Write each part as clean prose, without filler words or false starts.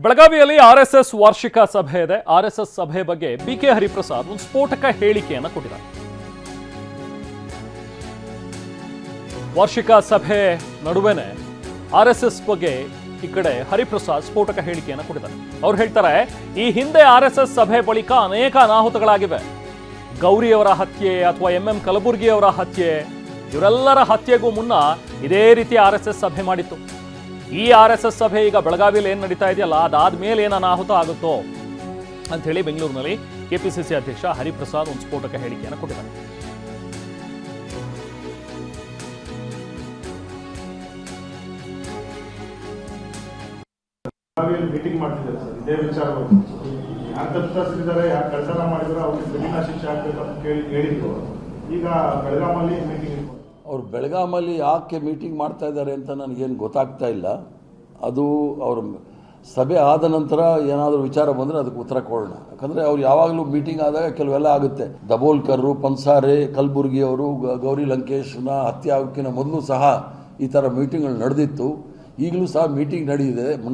ಬೆಳಗಾವಿಯಲ್ಲಿ ಆರ್ಎಸ್ಎಸ್ ವಾರ್ಷಿಕ ಸಭೆ ಇದೆ. ಆರ್ಎಸ್ಎಸ್ ಸಭೆ ಬಗ್ಗೆ ಬಿಕೆ ಹರಿಪ್ರಸಾದ್ ಒಂದು ಸ್ಫೋಟಕ ಹೇಳಿಕೆಯನ್ನು ಕೊಟ್ಟಿದ್ದಾರೆ. ವಾರ್ಷಿಕ ಸಭೆ ನಡುವೆನೆ ಆರ್ಎಸ್ಎಸ್ ಬಗ್ಗೆ ಈ ಕಡೆ ಹರಿಪ್ರಸಾದ್ ಸ್ಫೋಟಕ ಹೇಳಿಕೆಯನ್ನು ಕೊಟ್ಟಿದ್ದಾರೆ. ಅವ್ರು ಹೇಳ್ತಾರೆ, ಈ ಹಿಂದೆ ಆರ್ಎಸ್ಎಸ್ ಸಭೆ ಬಳಿಕ ಅನೇಕ ಅನಾಹುತಗಳಾಗಿವೆ. ಗೌರಿಯವರ ಹತ್ಯೆ ಅಥವಾ ಎಂ ಕಲಬುರ್ಗಿ ಅವರ ಹತ್ಯೆ, ಇವರೆಲ್ಲರ ಹತ್ಯೆಗೂ ಮುನ್ನ ಇದೇ ರೀತಿ ಆರ್ಎಸ್ಎಸ್ ಸಭೆ ಮಾಡಿತ್ತು. ಈ ಆರ್ಎಸ್ಎಸ್ ಸಭೆ ಈಗ ಬೆಳಗಾವಿಯಲ್ಲಿ ಏನ್ ನಡೀತಾ ಇದೆಯಲ್ಲ, ಅದಾದ್ಮೇಲೆ ಏನು ಅನಾಹುತ ಆಗುತ್ತೋ ಅಂತ ಹೇಳಿ ಬೆಂಗಳೂರಿನಲ್ಲಿ ಕೆಪಿಸಿಸಿ ಅಧ್ಯಕ್ಷ ಹರಿಪ್ರಸಾದ್ ಒಂದು ಸ್ಫೋಟಕ ಹೇಳಿಕೆಯನ್ನು ಕೊಟ್ಟಿದ್ದಾರೆ. ಮೀಟಿಂಗ್ ಮಾಡ್ತಿದ್ದಾರೆ ಸರ್, ಇದೇ ವಿಚಾರವಾಗಿ ಯಾರು ತಪ್ಪಿಸಿದ್ದಾರೆ, ಯಾರು ಕಳ್ತನ ಮಾಡಿದ್ರು ಅವ್ರಿಗೆ ಕಠಿಣ ಶಿಕ್ಷೆ ಆಗ್ಬೇಕು ಅಂತ ಹೇಳಿದ್ರು. ಈಗ ಬೆಳಗಾಮಲ್ಲಿ ಮೀಟಿಂಗ್, ಅವ್ರು ಬೆಳಗಾಮಲ್ಲಿ ಯಾಕೆ ಮೀಟಿಂಗ್ ಮಾಡ್ತಾ ಇದ್ದಾರೆ ಅಂತ ನನಗೇನು ಗೊತ್ತಾಗ್ತಾ ಇಲ್ಲ. ಅದು ಅವ್ರ ಸಭೆ ಆದ ನಂತರ ಏನಾದರೂ ವಿಚಾರ ಬಂದರೆ ಅದಕ್ಕೆ ಉತ್ತರ ಕೊಡೋಣ. ಯಾಕಂದರೆ ಅವ್ರು ಯಾವಾಗಲೂ ಮೀಟಿಂಗ್ ಆದಾಗ ಕೆಲವೆಲ್ಲ ಆಗುತ್ತೆ. ದಬೋಲ್ಕರ್, ಪನ್ಸಾರೆ, ಕಲಬುರ್ಗಿ ಅವರು, ಗೌರಿ ಲಂಕೇಶ್ನ ಹತ್ಯೆ ಆಗೋಕ್ಕಿಂತ ಮೊದಲು ಸಹ ಈ ಥರ ಮೀಟಿಂಗ್ಗಳು ನಡೆದಿತ್ತು. ಈಗಲೂ ಸಹ ಮೀಟಿಂಗ್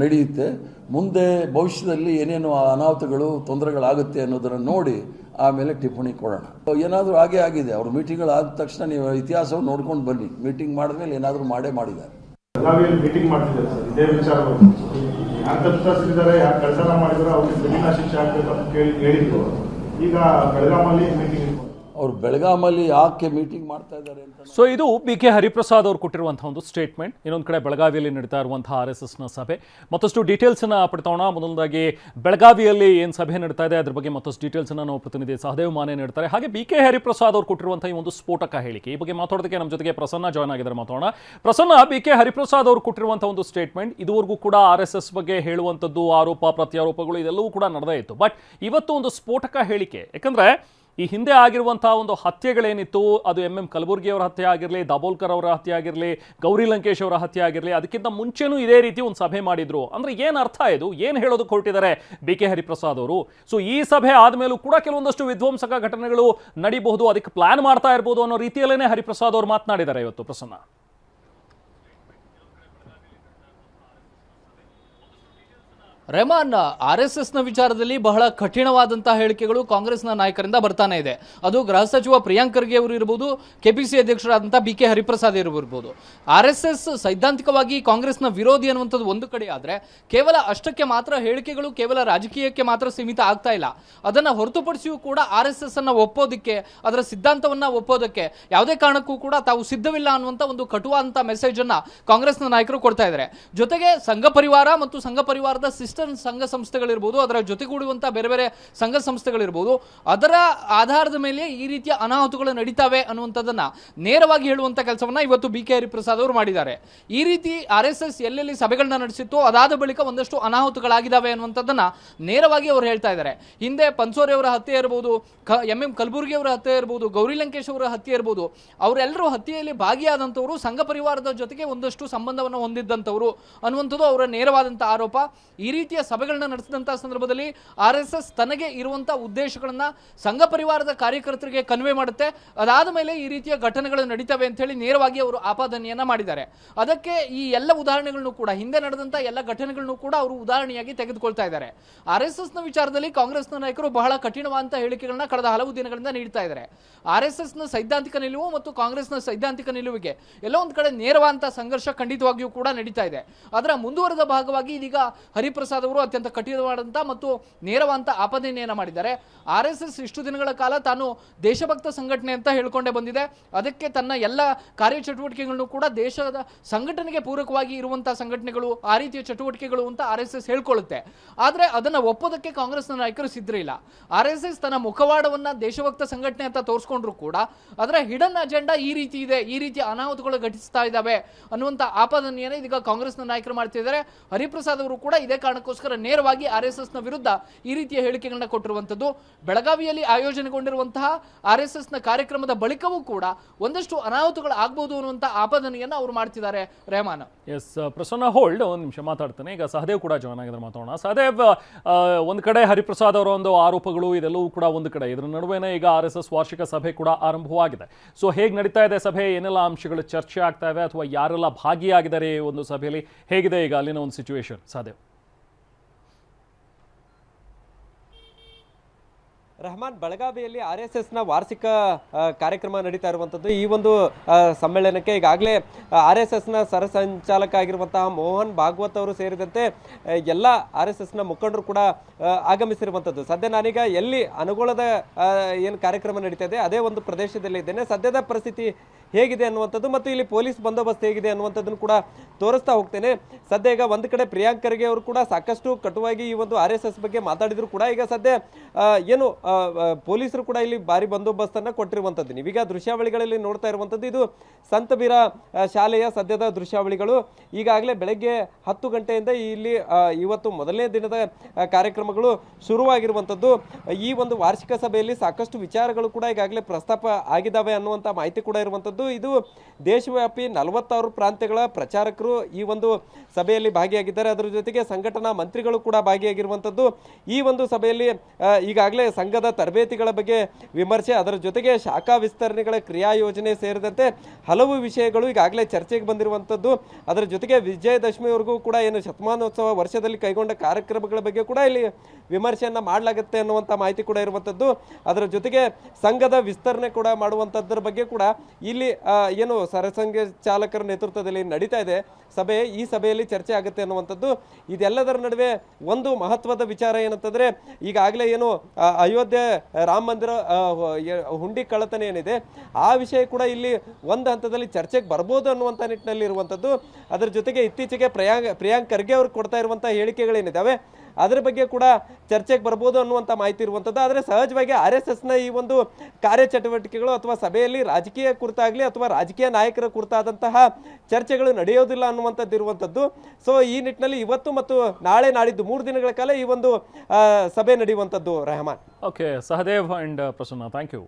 ನಡೆಯುತ್ತೆ. ಮುಂದೆ ಭವಿಷ್ಯದಲ್ಲಿ ಏನೇನು ಅನಾಹುತಗಳು, ತೊಂದರೆಗಳಾಗುತ್ತೆ ಅನ್ನೋದನ್ನು ನೋಡಿ ಆಮೇಲೆ ಟಿಪ್ಪಣಿ ಕೊಡೋಣ. ಏನಾದರೂ ಹಾಗೇ ಆಗಿದೆ. ಅವ್ರ ಮೀಟಿಂಗ್ಗಳಾದ ತಕ್ಷಣ ನೀವು ಇತಿಹಾಸವನ್ನು ನೋಡ್ಕೊಂಡು ಬನ್ನಿ. ಮೀಟಿಂಗ್ ಮಾಡಿದ್ಮೇಲೆ ಏನಾದರೂ ಮಾಡಿದ್ದಾರೆ. ಬೆಳಗಾವಿಯಲ್ಲಿ ಮೀಟಿಂಗ್ ಮಾಡ್ತಿದ್ದಾರೆ ಸರ್, ಇದೇ ವಿಚಾರವಾಗಿ ಯಾರು ತಪ್ಪಿಸಿದ್ದಾರೆ, ಯಾರು ಕಳ್ತನ ಮಾಡಿದ್ರು ಅವ್ರಿಗೆ ಕಠಿಣ ಶಿಕ್ಷೆ ಆಗ್ಬೇಕು ಅಂತ ಹೇಳಿದ್ರು. ಈಗ ಬೆಳಗಾಮಲ್ಲಿ ಮೀಟಿಂಗ್, ಅವ್ರು ಬೆಳಗಾಮಲ್ಲಿ ಯಾಕೆ ಮೀಟಿಂಗ್ ಮಾಡ್ತಾ ಇದ್ದಾರೆ ಅಂತ. ಸೊ ಇದು ಬಿಕೆ ಹರಿಪ್ರಸಾದ್ ಅವರು ಕೊಟ್ಟಿರುವಂತಹ ಒಂದು ಸ್ಟೇಟ್ಮೆಂಟ್. ಇನ್ನೊಂದು ಕಡೆ ಬೆಳಗಾವಿಯಲ್ಲಿ ನಡೀತಾ ಇರುವಂತಹ ಆರ್ಎಸ್ಎಸ್ನ ಸಭೆ, ಮತ್ತಷ್ಟು ಡೀಟೇಲ್ಸ್ ಅನ್ನ ಪಡ್ತೋಣ. ಮೊದಲದಾಗಿ ಬೆಳಗಾವಿಯಲ್ಲಿ ಏನು ಸಭೆ ನಡೀತಾ ಇದೆ ಅದ್ರ ಬಗ್ಗೆ ಮತ್ತಷ್ಟು ಡೀಟೇಲ್ಸ್ ಅನ್ನ ನಾವು ಪ್ರತಿನಿಧಿ ಸಹದೇವ್ ಮಾನೆ ನೀಡ್ತಾರೆ. ಹಾಗೆ ಬಿಕೆ ಹರಿಪ್ರಸಾದ್ ಅವರು ಕೊಟ್ಟಿರುವಂತಹ ಈ ಒಂದು ಸ್ಫೋಟಕ ಹೇಳಿಕೆ, ಈ ಬಗ್ಗೆ ಮಾತಾಡೋದಕ್ಕೆ ನಮ್ಮ ಜೊತೆಗೆ ಪ್ರಸನ್ನ ಜಾಯ್ನ್ ಆಗಿದ್ದಾರೆ. ಮಾತಾಡೋಣ. ಪ್ರಸನ್ನ, ಬಿಕೆ ಹರಿಪ್ರಸಾದ್ ಅವರು ಕೊಟ್ಟಿರುವಂತಹ ಒಂದು ಸ್ಟೇಟ್ಮೆಂಟ್, ಇದುವರೆಗೂ ಕೂಡ ಆರ್ಎಸ್ಎಸ್ ಬಗ್ಗೆ ಹೇಳುವಂಥದ್ದು ಆರೋಪ ಪ್ರತ್ಯಾರೋಪಗಳು ಇದೆಲ್ಲವೂ ಕೂಡ ನಡೆದೇ ಇತ್ತು. ಬಟ್ ಇವತ್ತು ಒಂದು ಸ್ಫೋಟಕ ಹೇಳಿಕೆ, ಯಾಕಂದ್ರೆ ಈ ಹಿಂದೆ ಆಗಿರುವಂತಹ ಒಂದು ಹತ್ಯೆಗಳೇನಿತ್ತು, ಅದು ಎಂ ಕಲಬುರ್ಗಿ ಅವರ ಹತ್ಯೆ ಆಗಿರಲಿ, ದಾಬೋಲ್ಕರ್ ಅವರ ಹತ್ಯೆ ಆಗಿರಲಿ, ಗೌರಿ ಲಂಕೇಶ್ ಅವರ ಹತ್ಯೆ ಆಗಿರಲಿ, ಅದಕ್ಕಿಂತ ಮುಂಚೆನೂ ಇದೇ ರೀತಿ ಒಂದು ಸಭೆ ಮಾಡಿದ್ರು. ಅಂದ್ರೆ ಏನು ಅರ್ಥ ಇದು, ಏನು ಹೇಳೋದಕ್ಕೆ ಹೊರಟಿದ್ದಾರೆ ಬಿಕೆ ಹರಿಪ್ರಸಾದ್ ಅವರು? ಸೊ ಈ ಸಭೆ ಆದ್ಮೇಲೂ ಕೂಡ ಕೆಲವೊಂದಷ್ಟು ವಿಧ್ವಂಸಕ ಘಟನೆಗಳು ನಡೀಬಹುದು, ಅದಕ್ಕೆ ಪ್ಲಾನ್ ಮಾಡ್ತಾ ಇರಬಹುದು ಅನ್ನೋ ರೀತಿಯಲ್ಲೇನೆ ಹರಿಪ್ರಸಾದ್ ಅವರು ಮಾತನಾಡಿದ್ದಾರೆ ಇವತ್ತು. ಪ್ರಸನ್ನ, ರೆಹಮಾನ್, ಆರ್ಎಸ್ಎಸ್ನ ವಿಚಾರದಲ್ಲಿ ಬಹಳ ಕಠಿಣವಾದಂತಹ ಹೇಳಿಕೆಗಳು ಕಾಂಗ್ರೆಸ್ನ ನಾಯಕರಿಂದ ಬರ್ತಾನೆ ಇದೆ. ಅದು ಗೃಹ ಸಚಿವ ಪ್ರಿಯಾಂಕ್ ಖರ್ಗೆ ಅವರು ಇರಬಹುದು, ಕೆಪಿಸಿ ಅಧ್ಯಕ್ಷರಾದಂತಹ ಬಿಕೆ ಹರಿಪ್ರಸಾದ್ ಇರಬಹುದು. ಆರ್ಎಸ್ಎಸ್ ಸೈದ್ಧಾಂತಿಕವಾಗಿ ಕಾಂಗ್ರೆಸ್ನ ವಿರೋಧಿ ಅನ್ನುವಂಥದ್ದು ಒಂದು ಕಡೆ ಆದರೆ, ಕೇವಲ ಅಷ್ಟಕ್ಕೆ ಮಾತ್ರ ಹೇಳಿಕೆಗಳು ಕೇವಲ ರಾಜಕೀಯಕ್ಕೆ ಮಾತ್ರ ಸೀಮಿತ ಆಗ್ತಾ ಇಲ್ಲ. ಅದನ್ನು ಹೊರತುಪಡಿಸಿಯೂ ಕೂಡ ಆರ್ಎಸ್ಎಸ್ ಅನ್ನ ಒಪ್ಪೋದಕ್ಕೆ, ಅದರ ಸಿದ್ಧಾಂತವನ್ನ ಒಪ್ಪೋದಕ್ಕೆ ಯಾವುದೇ ಕಾರಣಕ್ಕೂ ಕೂಡ ತಾವು ಸಿದ್ಧವಿಲ್ಲ ಅನ್ನುವಂಥ ಒಂದು ಕಟುವಾದಂಥ ಮೆಸೇಜ್ ಅನ್ನ ಕಾಂಗ್ರೆಸ್ನ ನಾಯಕರು ಕೊಡ್ತಾ ಇದ್ದಾರೆ. ಜೊತೆಗೆ ಸಂಘ ಪರಿವಾರ ಮತ್ತು ಸಂಘ ಪರಿವಾರದ ಸಿಸ್ಟರ್ ಸಂಘ ಸಂಸ್ಥೆಗಳಿರ್ಬೋದು, ಅದರ ಜೊತೆಗೂಡುವಂತಹ ಬೇರೆ ಬೇರೆ ಸಂಘ ಸಂಸ್ಥೆಗಳಿರ್ಬೋದು, ಅದರ ಆಧಾರದ ಮೇಲೆ ಈ ರೀತಿಯ ಅನಾಹುತಗಳು ನಡೀತಾವೆ ಅನ್ನುವಂಥದ್ದನ್ನ ನೇರವಾಗಿ ಹೇಳುವಂತ ಕೆಲಸವನ್ನ ಇವತ್ತು ಬಿಕೆ ಹರಿಪ್ರಸಾದ್ ಅವರು ಮಾಡಿದ್ದಾರೆ. ಈ ರೀತಿ ಆರ್ಎಸ್ಎಸ್ ಎಲ್ಲೆಲ್ಲಿ ಸಭೆಗಳನ್ನ ನಡೆಸಿತ್ತು, ಅದಾದ ಬಳಿಕ ಒಂದಷ್ಟು ಅನಾಹುತಗಳಾಗಿದ್ದಾವೆ ಅನ್ನುವಂಥದ್ದನ್ನ ನೇರವಾಗಿ ಅವರು ಹೇಳ್ತಾ ಇದ್ದಾರೆ. ಹಿಂದೆ ಪನ್ಸೋರೆ ಅವರ ಹತ್ಯೆ ಇರಬಹುದು, ಎಂ ಕಲಬುರ್ಗಿ ಅವರ ಹತ್ಯೆ ಇರಬಹುದು, ಗೌರಿ ಲಂಕೇಶ್ ಅವರ ಹತ್ಯೆ ಇರಬಹುದು, ಅವರೆಲ್ಲರೂ ಹತ್ಯೆಯಲ್ಲಿ ಭಾಗಿಯಾದಂಥವರು ಸಂಘ ಪರಿವಾರದ ಜೊತೆಗೆ ಒಂದಷ್ಟು ಸಂಬಂಧವನ್ನು ಹೊಂದಿದ್ದಂಥವರು ಅನ್ನುವಂಥದ್ದು ಅವರ ನೇರವಾದಂಥ ಆರೋಪ. ಈ ರೀತಿಯ ಸಭೆಗಳನ್ನ ನಡೆಸಿದಂತಹ ಸಂದರ್ಭದಲ್ಲಿ ಆರ್ಎಸ್ಎಸ್ ತನಗೆ ಇರುವಂತಹ ಉದ್ದೇಶಗಳನ್ನ ಸಂಘ ಪರಿವಾರದ ಕಾರ್ಯಕರ್ತರಿಗೆ ಕನ್ವೆ ಮಾಡುತ್ತೆ. ಅದಾದ ಮೇಲೆ ಈ ರೀತಿಯ ಘಟನೆಗಳು ನಡೀತವೆ ಅಂತ ಹೇಳಿ ನೇರವಾಗಿ ಅವರು ಆಪಾದನೆಯನ್ನ ಮಾಡಿದ್ದಾರೆ. ಅದಕ್ಕೆ ಈ ಎಲ್ಲ ಉದಾಹರಣೆಗಳನ್ನು ಕೂಡ, ಹಿಂದೆ ನಡೆದಂತಹ ಎಲ್ಲ ಘಟನೆಗಳನ್ನು ಕೂಡ ಅವರು ಉದಾಹರಣೆಯಾಗಿ ತೆಗೆದುಕೊಳ್ತಾ ಇದ್ದಾರೆ. ಆರ್ಎಸ್ಎಸ್ ನ ವಿಚಾರದಲ್ಲಿ ಕಾಂಗ್ರೆಸ್ನ ನಾಯಕರು ಬಹಳ ಕಠಿಣವಾದಂತಹ ಹೇಳಿಕೆಗಳನ್ನ ಕಳೆದ ಹಲವು ದಿನಗಳಿಂದ ನೀಡ್ತಾ ಇದ್ದಾರೆ. ಆರ್ಎಸ್ಎಸ್ ನ ಸೈದ್ಧಾಂತಿಕ ನಿಲುವು ಮತ್ತು ಕಾಂಗ್ರೆಸ್ನ ಸೈದ್ಧಾಂತಿಕ ನಿಲುವಿಗೆ ಎಲ್ಲೋ ಒಂದು ಕಡೆ ನೇರವಾದಂತಹ ಸಂಘರ್ಷ ಖಂಡಿತವಾಗಿಯೂ ಕೂಡ ನಡೀತಾ ಇದೆ. ಅದರ ಮುಂದುವರೆದ ಭಾಗವಾಗಿ ಇದೀಗ ಹರಿಪ್ರಸಾದ್ ಅವರು ಅತ್ಯಂತ ಕಠಿಣವಾದಂತಹ ಮತ್ತು ನೇರವಾದಂತ ಆಪಾದನೆಯನ್ನ ಮಾಡಿದ್ದಾರೆ. ಆರ್ಎಸ್ಎಸ್ ಇಷ್ಟು ದಿನಗಳ ಕಾಲ ತಾನು ದೇಶಭಕ್ತ ಸಂಘಟನೆ ಅಂತ ಹೇಳ್ಕೊಂಡೇ ಬಂದಿದೆ. ಅದಕ್ಕೆ ತನ್ನ ಎಲ್ಲ ಕಾರ್ಯಚಟುವಟಿಕೆಗಳನ್ನು ಕೂಡ ದೇಶದ ಸಂಘಟನೆಗೆ ಪೂರಕವಾಗಿ ಇರುವಂತಹ ಸಂಘಟನೆಗಳು, ಆ ರೀತಿಯ ಚಟುವಟಿಕೆಗಳು ಅಂತ ಆರ್ಎಸ್ಎಸ್ ಹೇಳ್ಕೊಳ್ಳುತ್ತೆ. ಆದ್ರೆ ಅದನ್ನ ಒಪ್ಪೋದಕ್ಕೆ ಕಾಂಗ್ರೆಸ್ನ ನಾಯಕರು ಸಿದ್ಧರಿಲ್ಲ. ಆರ್ಎಸ್ಎಸ್ ತನ್ನ ಮುಖವಾಡವನ್ನ ದೇಶಭಕ್ತ ಸಂಘಟನೆ ಅಂತ ತೋರಿಸ್ಕೊಂಡ್ರು ಕೂಡ ಅದರ ಹಿಡನ್ ಅಜೆಂಡಾ ಈ ರೀತಿ ಇದೆ, ಈ ರೀತಿಯ ಅನಾಹುತಗಳು ಘಟಿಸ್ತಾ ಇದ್ದಾವೆ ಅನ್ನುವಂತ ಆಪಾದನೆಯನ್ನು ಇದೀಗ ಕಾಂಗ್ರೆಸ್ನ ನಾಯಕರು ಮಾಡ್ತಿದ್ದಾರೆ. ಹರಿಪ್ರಸಾದ್ ಅವರು ಕೂಡ ಇದೇ ಕಾರಣಕ್ಕೋಸ್ಕರ ನೇರವಾಗಿ ಆರ್ಎಸ್ಎಸ್ ನ ವಿರುದ್ಧ ಈ ರೀತಿಯ ಹೇಳಿಕೆಗಳನ್ನ ಕೊಟ್ಟಿರುವಂತದ್ದು. ಬೆಳಗಾವಿಯಲ್ಲಿ ಆಯೋಜನೆಗೊಂಡಿರುವಂತಹ ಆರ್ಎಸ್ಎಸ್ ನ ಕಾರ್ಯಕ್ರಮದ ಬಳಿಕವೂ ಕೂಡ ಒಂದಷ್ಟು ಅನಾಹುತಗಳು ಆಗಬಹುದು ಅನ್ನುವಂತ ಆಪಾದನೆಯನ್ನ ಅವರು ಮಾಡ್ತಿದ್ದಾರೆ. ರೆಹಮಾನ್, ಎಸ್ ಪ್ರಸನ್ನ, ಹೋಲ್ಡ್ ಒಂದು ನಿಮಿಷ ಮಾತಾಡ್ತಾನೆ. ಈಗ ಸಹದೇವ್ ಕೂಡ ಜಾಯ್ನ್ ಆಗಿದ್ರೆ ಮಾತಾಡೋಣ. ಸಹದೇವ್, ಒಂದು ಕಡೆ ಹರಿಪ್ರಸಾದ್ ಅವರ ಒಂದು ಆರೋಪಗಳು ಇದೆಲ್ಲವೂ ಕೂಡ ಒಂದು ಕಡೆ, ಇದರ ನಡುವೆನೇ ಈಗ ಆರ್ಎಸ್ಎಸ್ ವಾರ್ಷಿಕ ಸಭೆ ಕೂಡ ಆರಂಭವಾಗಿದೆ. ಸೊ ಹೇಗೆ ನಡೀತಾ ಇದೆ ಸಭೆ, ಏನೆಲ್ಲ ಅಂಶಗಳು ಚರ್ಚೆ ಆಗ್ತಾ ಇವೆ, ಅಥವಾ ಯಾರೆಲ್ಲ ಭಾಗಿಯಾಗಿದ್ದಾರೆ ಈ ಒಂದು ಸಭೆಯಲ್ಲಿ, ಹೇಗಿದೆ ಈಗ ಅಲ್ಲಿನ ಒಂದು ಸಿಚುವೇಶನ್? ಸಹದೇವ್. ರೆಹಮಾನ್, ಬೆಳಗಾವಿಯಲ್ಲಿ RSSನ ವಾರ್ಷಿಕ ಕಾರ್ಯಕ್ರಮ ನಡೀತಾ ಇರುವಂಥದ್ದು. ಈ ಒಂದು ಸಮ್ಮೇಳನಕ್ಕೆ ಈಗಾಗಲೇ RSSನ ಸರಸಂಚಾಲಕ ಆಗಿರುವಂತಹ ಮೋಹನ್ ಭಾಗವತ್ ಅವರು ಸೇರಿದಂತೆ ಎಲ್ಲ RSSನ ಮುಖಂಡರು ಕೂಡ ಆಗಮಿಸಿರುವಂಥದ್ದು. ಸದ್ಯ ನಾನೀಗ ಎಲ್ಲಿ ಅನುಗೋಳದ ಏನು ಕಾರ್ಯಕ್ರಮ ನಡೀತಾ ಇದೆ ಅದೇ ಒಂದು ಪ್ರದೇಶದಲ್ಲಿ ಇದ್ದೇನೆ. ಸದ್ಯದ ಪರಿಸ್ಥಿತಿ ಹೇಗಿದೆ ಅನ್ನುವಂಥದ್ದು ಮತ್ತು ಇಲ್ಲಿ ಪೊಲೀಸ್ ಬಂದೋಬಸ್ತ್ ಹೇಗಿದೆ ಅನ್ನುವಂಥದ್ದನ್ನು ಕೂಡ ತೋರಿಸ್ತಾ ಹೋಗ್ತೇನೆ. ಸದ್ಯ ಈಗ ಒಂದು ಕಡೆ ಪ್ರಿಯಾಂಕ್ ಖರ್ಗೆ ಅವರು ಕೂಡ ಸಾಕಷ್ಟು ಕಟುವಾಗಿ ಈ ಒಂದು RSS ಬಗ್ಗೆ ಮಾತಾಡಿದ್ರು ಕೂಡ ಈಗ ಸದ್ಯ ಏನು ಪೊಲೀಸರು ಕೂಡ ಇಲ್ಲಿ ಭಾರಿ ಬಂದೋಬಸ್ತನ್ನ ಕೊಟ್ಟಿರುವಂಥದ್ದು. ನೀವೀಗ ದೃಶ್ಯಾವಳಿಗಳಲ್ಲಿ ನೋಡ್ತಾ ಇರುವಂಥದ್ದು ಇದು ಸಂತಬೀರ ಶಾಲೆಯ ಸದ್ಯದ ದೃಶ್ಯಾವಳಿಗಳು. ಈಗಾಗಲೇ ಬೆಳಗ್ಗೆ 10 ಗಂಟೆಯಿಂದ ಇಲ್ಲಿ ಇವತ್ತು ಮೊದಲನೇ ದಿನದ ಕಾರ್ಯಕ್ರಮಗಳು ಶುರುವಾಗಿರುವಂಥದ್ದು. ಈ ಒಂದು ವಾರ್ಷಿಕ ಸಭೆಯಲ್ಲಿ ಸಾಕಷ್ಟು ವಿಚಾರಗಳು ಕೂಡ ಈಗಾಗಲೇ ಪ್ರಸ್ತಾಪ ಆಗಿದ್ದಾವೆ ಅನ್ನುವಂಥ ಮಾಹಿತಿ ಕೂಡ ಇರುವಂಥದ್ದು. ಇದು ದೇಶವ್ಯಾಪಿ 46 ಪ್ರಾಂತ್ಯಗಳ ಪ್ರಚಾರಕರು ಈ ಒಂದು ಸಭೆಯಲ್ಲಿ ಭಾಗಿಯಾಗಿದ್ದಾರೆ. ಅದರ ಜೊತೆಗೆ ಸಂಘಟನಾ ಮಂತ್ರಿಗಳು ಕೂಡ ಭಾಗಿಯಾಗಿರುವಂಥದ್ದು. ಈ ಒಂದು ಸಭೆಯಲ್ಲಿ ಈಗಾಗಲೇ ಸಂಘದ ತರಬೇತಿಗಳ ಬಗ್ಗೆ ವಿಮರ್ಶೆ, ಅದರ ಜೊತೆಗೆ ಶಾಖಾ ವಿಸ್ತರಣೆಗಳ ಕ್ರಿಯಾ ಯೋಜನೆ ಸೇರಿದಂತೆ ಹಲವು ವಿಷಯಗಳು ಈಗಾಗಲೇ ಚರ್ಚೆಗೆ ಬಂದಿರುವಂಥದ್ದು. ಅದರ ಜೊತೆಗೆ ವಿಜಯದಶಮಿವರೆಗೂ ಕೂಡ ಏನು ಶತಮಾನೋತ್ಸವ ವರ್ಷದಲ್ಲಿ ಕೈಗೊಂಡ ಕಾರ್ಯಕ್ರಮಗಳ ಬಗ್ಗೆ ಕೂಡ ಇಲ್ಲಿ ವಿಮರ್ಶೆಯನ್ನ ಮಾಡಲಾಗುತ್ತೆ ಅನ್ನುವಂಥ ಮಾಹಿತಿ ಕೂಡ ಇರುವಂಥದ್ದು. ಅದರ ಜೊತೆಗೆ ಸಂಘದ ವಿಸ್ತರಣೆ ಕೂಡ ಮಾಡುವಂಥದ್ರ ಬಗ್ಗೆ ಕೂಡ ಇಲ್ಲಿ ಏನು ಸರಸಂಘ ಚಾಲಕರ ನೇತೃತ್ವದಲ್ಲಿ ನಡೀತಾ ಇದೆ ಸಭೆ, ಈ ಸಭೆಯಲ್ಲಿ ಚರ್ಚೆ ಆಗುತ್ತೆ ಅನ್ನುವಂಥದ್ದು. ಇದೆಲ್ಲದರ ನಡುವೆ ಒಂದು ಮಹತ್ವದ ವಿಚಾರ ಏನಂತಂದ್ರೆ ಈಗಾಗಲೇ ಏನು ಅಯೋಧ್ಯೆ ರಾಮ ಮಂದಿರ ಹುಂಡಿ ಕಳ್ಳತನ ಏನಿದೆ ಆ ವಿಷಯ ಕೂಡ ಇಲ್ಲಿ ಒಂದು ಹಂತದಲ್ಲಿ ಚರ್ಚೆಗೆ ಬರ್ಬೋದು ಅನ್ನುವಂಥ ನಿಟ್ಟಿನಲ್ಲಿ ಇರುವಂಥದ್ದು. ಅದರ ಜೊತೆಗೆ ಇತ್ತೀಚೆಗೆ ಪ್ರಿಯಾಂಕ್ ಖರ್ಗೆ ಅವರು ಕೊಡ್ತಾ ಇರುವಂಥ ಹೇಳಿಕೆಗಳೇನಿದ್ದಾವೆ ಅದರ ಬಗ್ಗೆ ಕೂಡ ಚರ್ಚೆಗೆ ಬರ್ಬೋದು ಅನ್ನುವಂಥ ಮಾಹಿತಿ ಇರುವಂಥದ್ದು. ಆದರೆ ಸಹಜವಾಗಿ RSSನ ಈ ಒಂದು ಕಾರ್ಯಚಟುವಟಿಕೆಗಳು ಅಥವಾ ಸಭೆಯಲ್ಲಿ ರಾಜಕೀಯ ಕುರಿತಾಗಲಿ ಅಥವಾ ರಾಜಕೀಯ ನಾಯಕರ ಕುರಿತಾದಂತಹ ಚರ್ಚೆಗಳು ನಡೆಯೋದಿಲ್ಲ ಅನ್ನುವಂಥದ್ದು ಇರುವಂಥದ್ದು. ಸೊ ಈ ನಿಟ್ಟಿನಲ್ಲಿ ಇವತ್ತು ಮತ್ತು ನಾಳೆ ನಾಡಿದ್ದು 3 ದಿನಗಳ ಕಾಲ ಈ ಒಂದು ಸಭೆ ನಡೆಯುವಂಥದ್ದು. Rehman. Okay, Sahadev and Prasanna, thank you.